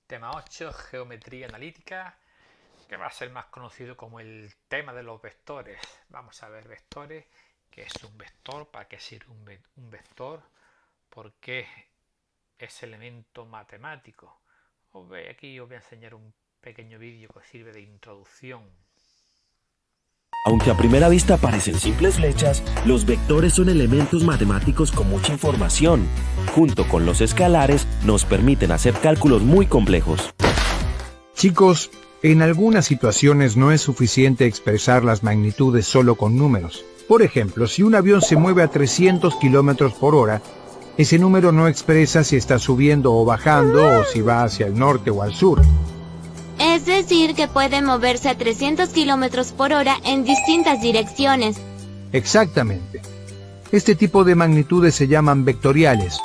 Tema 8, geometría analítica, que va a ser más conocido como el tema de los vectores. Vamos a ver vectores, qué es un vector, para qué sirve un vector, por qué es elemento matemático. Aquí os voy a enseñar un pequeño vídeo que sirve de introducción. Aunque a primera vista parecen simples flechas, los vectores son elementos matemáticos con mucha información. Junto con los escalares, nos permiten hacer cálculos muy complejos. Chicos, en algunas situaciones no es suficiente expresar las magnitudes solo con números. Por ejemplo, si un avión se mueve a 300 kilómetros por hora, ese número no expresa si está subiendo o bajando o si va hacia el norte o al sur. Es decir, que puede moverse a 300 kilómetros por hora en distintas direcciones. Exactamente. Este tipo de magnitudes se llaman vectoriales,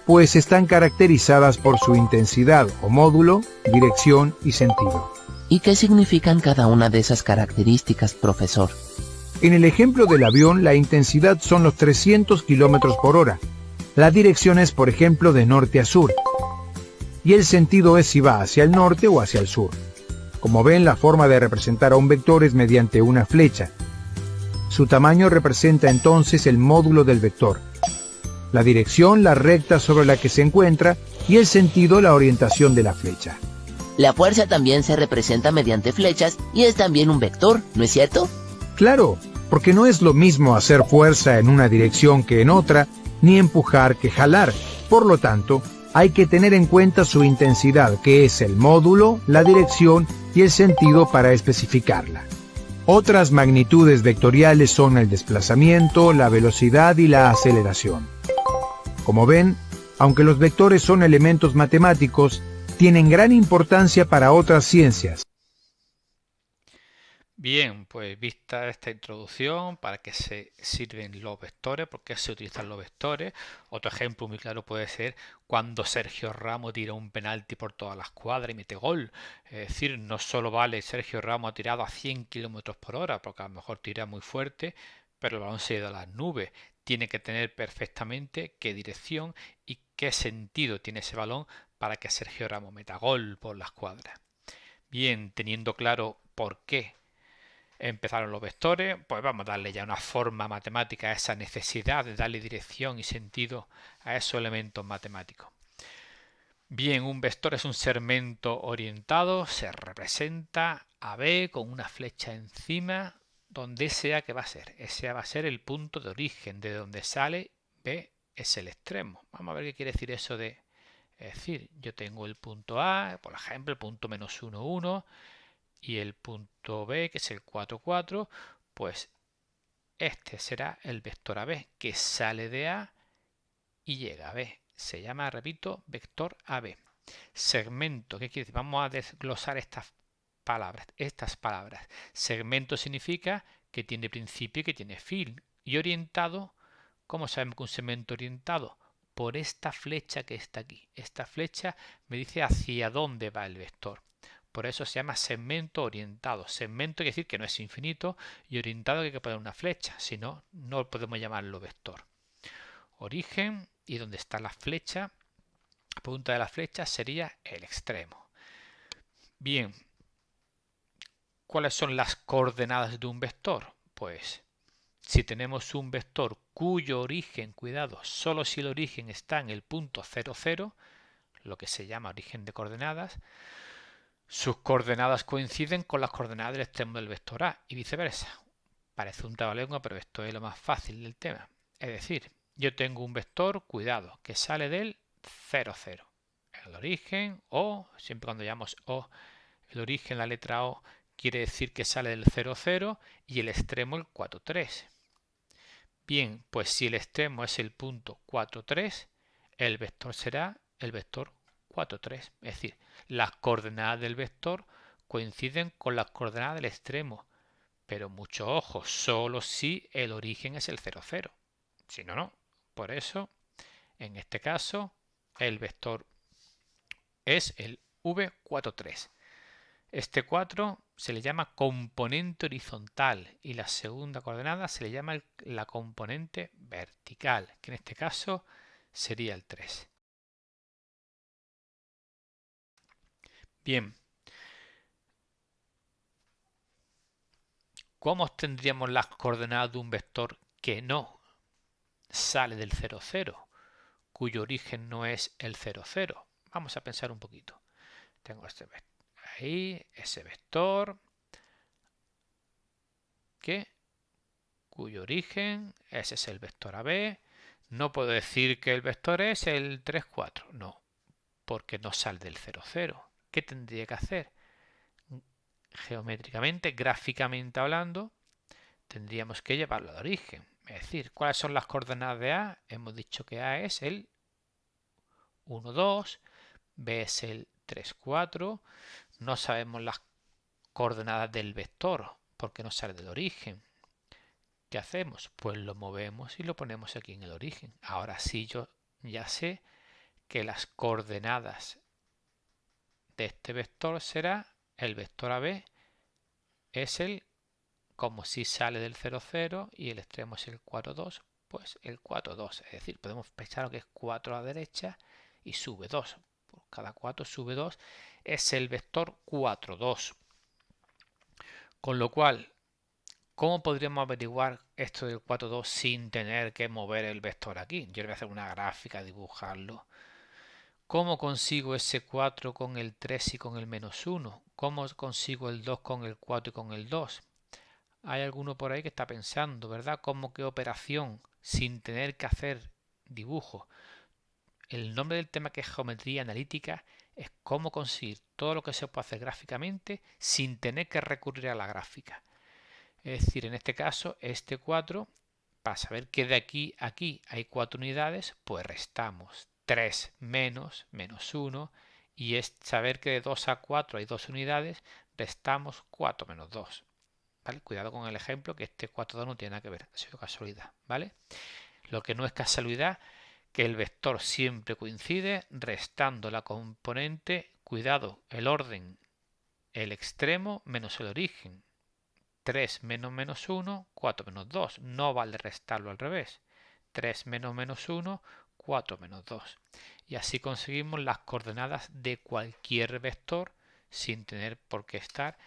pues están caracterizadas por su intensidad o módulo, dirección y sentido. ¿Y qué significan cada una de esas características, profesor? En el ejemplo del avión, la intensidad son los 300 kilómetros por hora. La dirección es, por ejemplo, de norte a sur. Y el sentido es si va hacia el norte o hacia el sur. Como ven, la forma de representar a un vector es mediante una flecha. Su tamaño representa entonces el módulo del vector. La dirección, la recta sobre la que se encuentra, y el sentido, la orientación de la flecha. La fuerza también se representa mediante flechas y es también un vector, ¿no es cierto? Claro, porque no es lo mismo hacer fuerza en una dirección que en otra, ni empujar que jalar. Por lo tanto, hay que tener en cuenta su intensidad, que es el módulo, la dirección y el sentido para especificarla. Otras magnitudes vectoriales son el desplazamiento, la velocidad y la aceleración. Como ven, aunque los vectores son elementos matemáticos, tienen gran importancia para otras ciencias. Bien, pues vista esta introducción, para qué se sirven los vectores, por qué se utilizan los vectores. Otro ejemplo muy claro puede ser cuando Sergio Ramos tira un penalti por todas las cuadras y mete gol. Es decir, no solo vale Sergio Ramos ha tirado a 100 kilómetros por hora, porque a lo mejor tira muy fuerte, pero el balón se ha ido a las nubes. Tiene que tener perfectamente qué dirección y qué sentido tiene ese balón para que Sergio Ramos meta gol por las cuadras. Bien, teniendo claro por qué empezaron los vectores, pues vamos a darle ya una forma matemática a esa necesidad de darle dirección y sentido a esos elementos matemáticos. Bien, un vector es un segmento orientado, se representa AB con una flecha encima, donde SA que va a ser. SA va a ser el punto de origen, de donde sale, B es el extremo. Vamos a ver qué quiere decir eso de... Es decir, yo tengo el punto A, por ejemplo, el punto menos 1, 1, y el punto B, que es el 4, 4, pues este será el vector AB, que sale de A y llega a B. Se llama, repito, vector AB. Segmento, ¿qué quiere decir? Vamos a desglosar estas palabras. Segmento significa que tiene principio y que tiene fin. Y orientado, ¿cómo sabemos que un segmento orientado? Por esta flecha que está aquí. Esta flecha me dice hacia dónde va el vector. Por eso se llama segmento orientado. Segmento quiere decir que no es infinito y orientado que hay que poner una flecha, si no, no podemos llamarlo vector. Origen y donde está la flecha, punta de la flecha sería el extremo. Bien, ¿cuáles son las coordenadas de un vector? Pues si tenemos un vector cuyo origen, cuidado, solo si el origen está en el punto 0, 0, lo que se llama origen de coordenadas, sus coordenadas coinciden con las coordenadas del extremo del vector A y viceversa. Parece un trabalengua, pero esto es lo más fácil del tema. Es decir, yo tengo un vector, cuidado, que sale del 0, 0. El origen, O, siempre cuando llamamos O, el origen, la letra O, quiere decir que sale del 0, 0 y el extremo el 4, 3. Bien, pues si el extremo es el punto 4, 3, el vector será el vector 4, 3. Es decir, las coordenadas del vector coinciden con las coordenadas del extremo. Pero mucho ojo, solo si el origen es el 0, 0. Si no, no. Por eso, en este caso, el vector es el V43. Este 4 se le llama componente horizontal y la segunda coordenada se le llama la componente vertical, que en este caso sería el 3. Bien. ¿Cómo obtendríamos las coordenadas de un vector que no sale del 0, 0, cuyo origen no es el 0, 0? Vamos a pensar un poquito. Tengo este vector ahí, ese vector cuyo origen, ese es el vector AB. No puedo decir que el vector es el 3, 4, no, porque no sale del 0, 0. ¿Qué tendría que hacer? Geométricamente, gráficamente hablando, tendríamos que llevarlo al origen. Es decir, ¿cuáles son las coordenadas de A? Hemos dicho que A es el 1, 2, B es el 3, 4. No sabemos las coordenadas del vector porque no sale del origen. ¿Qué hacemos? Pues lo movemos y lo ponemos aquí en el origen. Ahora sí yo ya sé que las coordenadas de este vector será el vector AB es el, como si sale del 0, 0 y el extremo es el 4, 2, pues el 4, 2. Es decir, podemos pensar lo que es 4 a la derecha y sube 2. Por cada 4 sube 2. Es el vector 4, 2. Con lo cual, ¿cómo podríamos averiguar esto del 4, 2 sin tener que mover el vector aquí? Yo le voy a hacer una gráfica, dibujarlo. ¿Cómo consigo ese 4 con el 3 y con el menos 1? ¿Cómo consigo el 2 con el 4 y con el 2? Hay alguno por ahí que está pensando, ¿verdad? ¿Cómo qué operación sin tener que hacer dibujo? El nombre del tema que es geometría analítica es cómo conseguir todo lo que se puede hacer gráficamente sin tener que recurrir a la gráfica. Es decir, en este caso, este 4, para saber que de aquí a aquí hay 4 unidades, pues restamos 3 menos 1 y es saber que de 2 a 4 hay 2 unidades, restamos 4 menos 2. ¿Vale? Cuidado con el ejemplo, que este 4, 2 no tiene nada que ver, ha sido casualidad. ¿Vale? Lo que no es casualidad, que el vector siempre coincide restando la componente, cuidado, el orden, el extremo menos el origen. 3 menos menos 1, 4 menos 2. No vale restarlo al revés. 3 menos menos 1, 4 menos 2. Y así conseguimos las coordenadas de cualquier vector sin tener por qué estar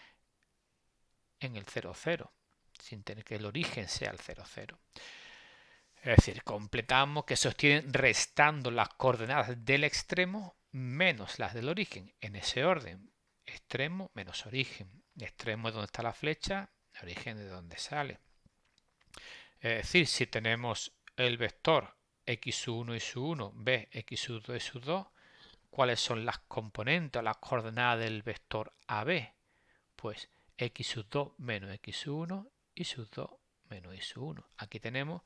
en el 0, 0. Sin tener que el origen sea el 0, 0. Es decir, completamos que se obtienen restando las coordenadas del extremo menos las del origen. En ese orden. Extremo menos origen. Extremo es donde está la flecha. Origen de donde sale. Es decir, si tenemos el vector x1 y su 1, b, x2 y su 2, ¿cuáles son las componentes o las coordenadas del vector AB? Pues x2 menos x1 y su 2 menos y su 1. Aquí tenemos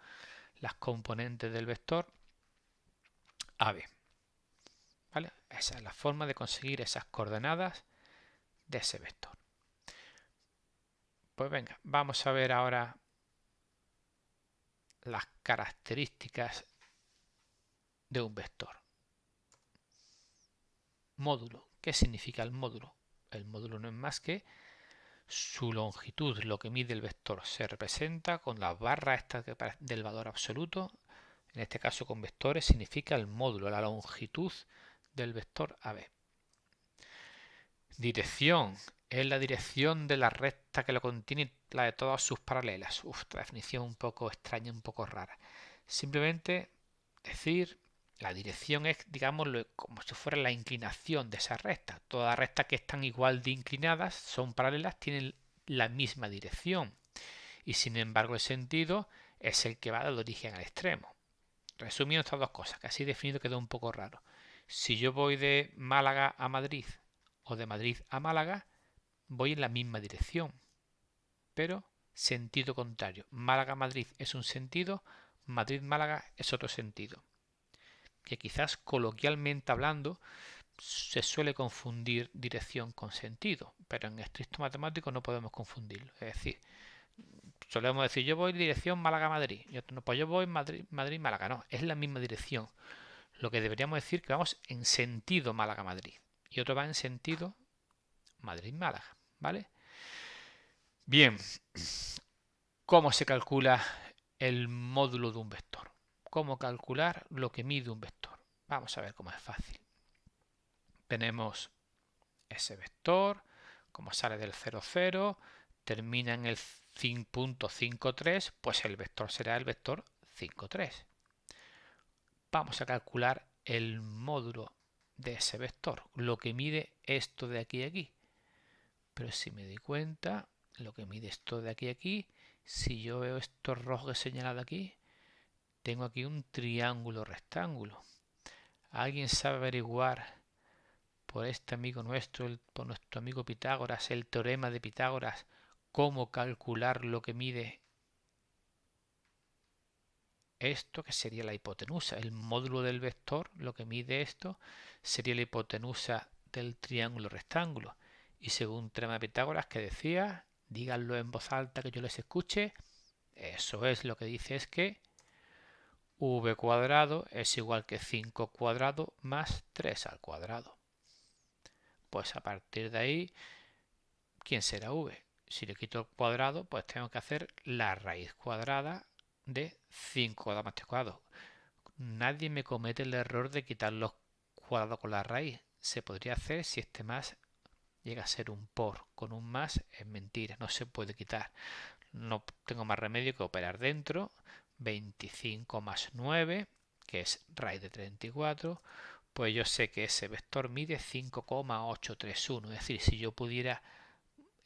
las componentes del vector AB. ¿Vale? Esa es la forma de conseguir esas coordenadas de ese vector. Pues venga, vamos a ver ahora las características de un vector. Módulo. ¿Qué significa el módulo? El módulo no es más que su longitud, lo que mide el vector. Se representa con la barra esta del valor absoluto. En este caso con vectores significa el módulo, la longitud del vector AB. Dirección. Es la dirección de la recta que lo contiene, la de todas sus paralelas. Esta definición un poco extraña, un poco rara. Simplemente decir, la dirección es, digamos, como si fuera la inclinación de esa recta. Todas las rectas que están igual de inclinadas, son paralelas, tienen la misma dirección. Y sin embargo el sentido es el que va del origen al extremo. Resumiendo estas dos cosas, que así definido quedó un poco raro. Si yo voy de Málaga a Madrid o de Madrid a Málaga, voy en la misma dirección, pero sentido contrario. Málaga-Madrid es un sentido, Madrid-Málaga es otro sentido. Que quizás coloquialmente hablando se suele confundir dirección con sentido, pero en estricto matemático no podemos confundirlo. Es decir, solemos decir yo voy en dirección Málaga-Madrid, y otro no, pues yo voy Madrid-Málaga. No, es la misma dirección. Lo que deberíamos decir que vamos en sentido Málaga-Madrid y otro va en sentido Madrid-Málaga, ¿vale? Bien, ¿cómo se calcula el módulo de un vector? ¿Cómo calcular lo que mide un vector? Vamos a ver cómo es fácil. Tenemos ese vector, como sale del 0, 0, termina en el 5.53, pues el vector será el vector 5, 3. Vamos a calcular el módulo de ese vector, lo que mide esto de aquí a aquí. Pero si me doy cuenta, lo que mide esto de aquí a aquí, si yo veo esto rojo que he señalado aquí, tengo aquí un triángulo rectángulo. ¿Alguien sabe averiguar por este amigo nuestro, por nuestro amigo Pitágoras, el teorema de Pitágoras, cómo calcular lo que mide esto, que sería la hipotenusa? El módulo del vector, lo que mide esto, sería la hipotenusa del triángulo rectángulo. Y según teorema de Pitágoras, que decía, díganlo en voz alta que yo les escuche, eso es, lo que dice es que v cuadrado es igual que 5 cuadrado más 3 al cuadrado. Pues a partir de ahí, ¿quién será v? Si le quito el cuadrado, pues tengo que hacer la raíz cuadrada de 5 cuadrado más 3 cuadrado. Nadie me comete el error de quitar los cuadrados con la raíz. Se podría hacer si este más llega a ser un por. Con un más es mentira, no se puede quitar. No tengo más remedio que operar dentro. 25 más 9, que es raíz de 34, pues yo sé que ese vector mide 5,831. Es decir, si yo pudiera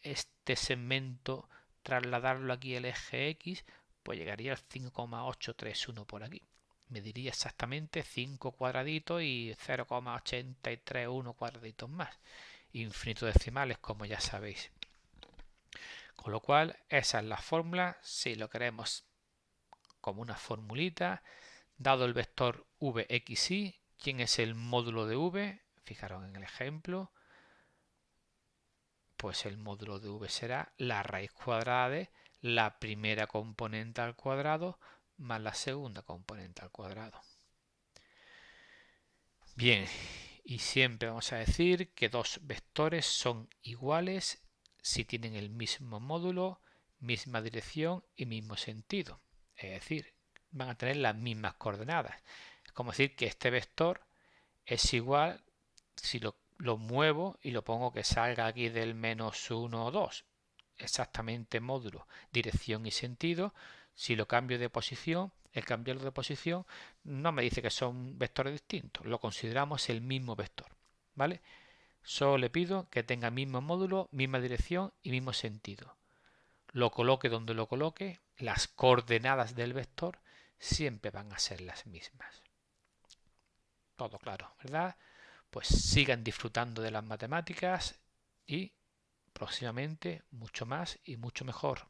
este segmento trasladarlo aquí al eje X, pues llegaría al 5,831 por aquí. Me diría exactamente 5 cuadraditos y 0,831 cuadraditos más. Infinitos decimales, como ya sabéis. Con lo cual, esa es la fórmula. Si lo queremos como una formulita, dado el vector vxy, ¿quién es el módulo de v? Fijaros en el ejemplo. Pues el módulo de v será la raíz cuadrada de la primera componente al cuadrado más la segunda componente al cuadrado. Bien, y siempre vamos a decir que dos vectores son iguales si tienen el mismo módulo, misma dirección y mismo sentido. Es decir, van a tener las mismas coordenadas. Es como decir que este vector es igual si lo muevo y lo pongo que salga aquí del menos 1 o 2. Exactamente módulo, dirección y sentido. Si lo cambio de posición, el cambiarlo de posición no me dice que son vectores distintos. Lo consideramos el mismo vector. ¿Vale? Solo le pido que tenga mismo módulo, misma dirección y mismo sentido. Lo coloque donde lo coloque, las coordenadas del vector siempre van a ser las mismas. Todo claro, ¿verdad? Pues sigan disfrutando de las matemáticas y próximamente mucho más y mucho mejor.